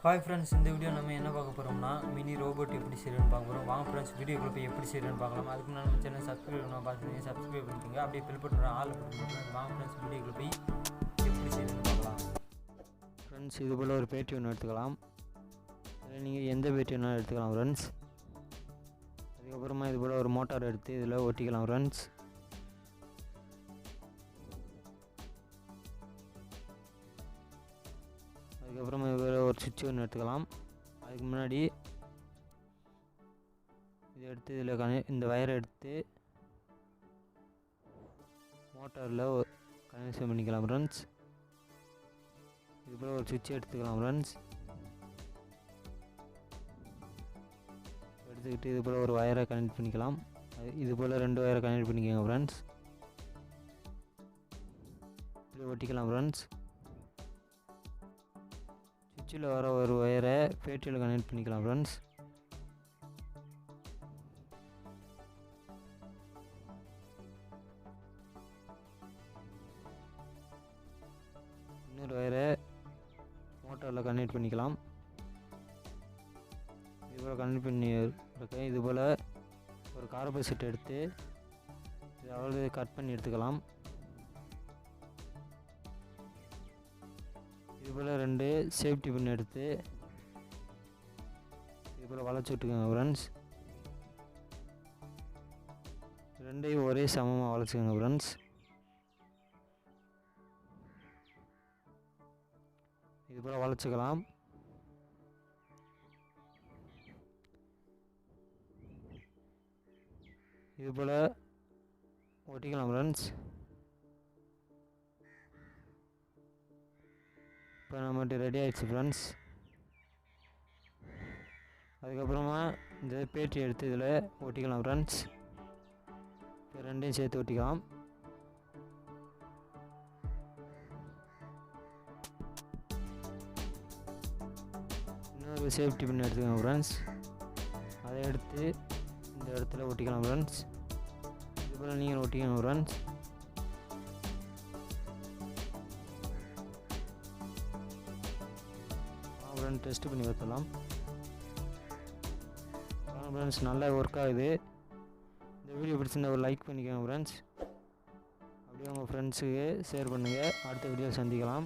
Hi friends, இந்த video நம்ம என்ன பார்க்க போகிறோம்னா மினி ரோபோட் எப்படி செய்யணும்னு பார்க்க போகிறோம். வாங்க ஃப்ரெண்ட்ஸ், வீடியோக்குள்ள போய் எப்படி செய்யணும்னு பார்க்கலாம். அதுக்கு நம்ம சேனல் சப்ஸ்கிரைப் பண்ணால் பார்த்துருக்கீங்க, சப்ஸ்கிரைப் பண்ணிக்கோங்க. அப்படியே பெல் பட்டன் ஆள் போட்டுருக்கோம். வாங்க ஃப்ரெண்ட்ஸ், வீடியோக்குள்ள போய் எப்படி செய்யணும்னு பார்க்கலாம். ஃப்ரெண்ட்ஸ், இது போல் ஒரு பேட்டி ஒன்று எடுத்துக்கலாம். அதில் நீங்கள் எந்த பேட்டி வேணாலும் எடுத்துக்கலாம் ஃப்ரெண்ட்ஸ். அதுக்கப்புறமா இது போல் ஒரு மோட்டார் எடுத்து இதில் ஒட்டிக்கலாம் ஃப்ரெண்ட்ஸ். அதுக்கப்புறமா இது போல் ஒரு சுவிட்ச் ஒன்று எடுத்துக்கலாம். அதுக்கு முன்னாடி இதை எடுத்து இதில் இந்த வயரை எடுத்து மோட்டாரில் கனெக்ஷன் பண்ணிக்கலாம் ஃப்ரெண்ட்ஸ். இது போல் ஒரு சுவிட்ச் எடுத்துக்கலாம் ஃப்ரெண்ட்ஸ். எடுத்துக்கிட்டு இது போல் ஒரு வயரை கனெக்ட் பண்ணிக்கலாம். இது போல் 2 வயரை கனெக்ட் பண்ணிக்கோங்க ஃப்ரெண்ட்ஸ். இப்படி ஒட்டிக்கலாம் ஃப்ரெண்ட்ஸ். சுவிட்சில் வர ஒரு வயரை பேட்டியில் கனெக்ட் பண்ணிக்கலாம் ஃப்ரெண்ட்ஸ். இன்னொரு வயரை மோட்டாரில் கனெக்ட் பண்ணிக்கலாம். இதுபோல் கனெக்ட் பண்ணி இருக்கேன். இதுபோல் ஒரு கார்பன் செட் எடுத்து அவ்வளோ கட் பண்ணி எடுத்துக்கலாம். இதுபோல் 2 சேஃப்டி பின் எடுத்து இதுபோல் வளைச்சி விட்டுக்கோங்க ஃப்ரெண்ட்ஸ். 2ஐயும் ஒரே சமமாக வளைச்சிக்கோங்க ஃப்ரெண்ட்ஸ். இதுபோல் வளைச்சிக்கலாம். இதுபோல் ஒட்டிக்கலாம் ஃப்ரெண்ட்ஸ். இப்போ நம்மகிட்ட ரெடி ஆகிடுச்சு ஃப்ரெண்ட்ஸ். அதுக்கப்புறமா இந்த பேட்டி எடுத்து இதில் ஒட்டிக்கலாம் ஃப்ரெண்ட்ஸ். இப்போ 2ஐயும் சேர்த்து ஒட்டிக்கலாம். இன்னொரு சேஃப்டி பின் எடுத்துக்கோங்க ஃப்ரெண்ட்ஸ். அதை எடுத்து இந்த இடத்துல ஒட்டிக்கலாம் ஃப்ரெண்ட்ஸ். இதுபோல் நீங்கள் ஒட்டிக்கோங்க ஃப்ரெண்ட்ஸ். டெஸ்ட் பண்ணி வைக்கலாம் ஃப்ரெண்ட்ஸ். நல்லா ஒர்க் ஆகுது. இந்த வீடியோ பிடிச்சிருந்தா ஒரு லைக் பண்ணிக்கோங்க ஃப்ரெண்ட்ஸ். அப்படியே உங்கள் ஃப்ரெண்ட்ஸுக்கு ஷேர் பண்ணுங்கள். அடுத்த வீடியோ சந்திக்கலாம்.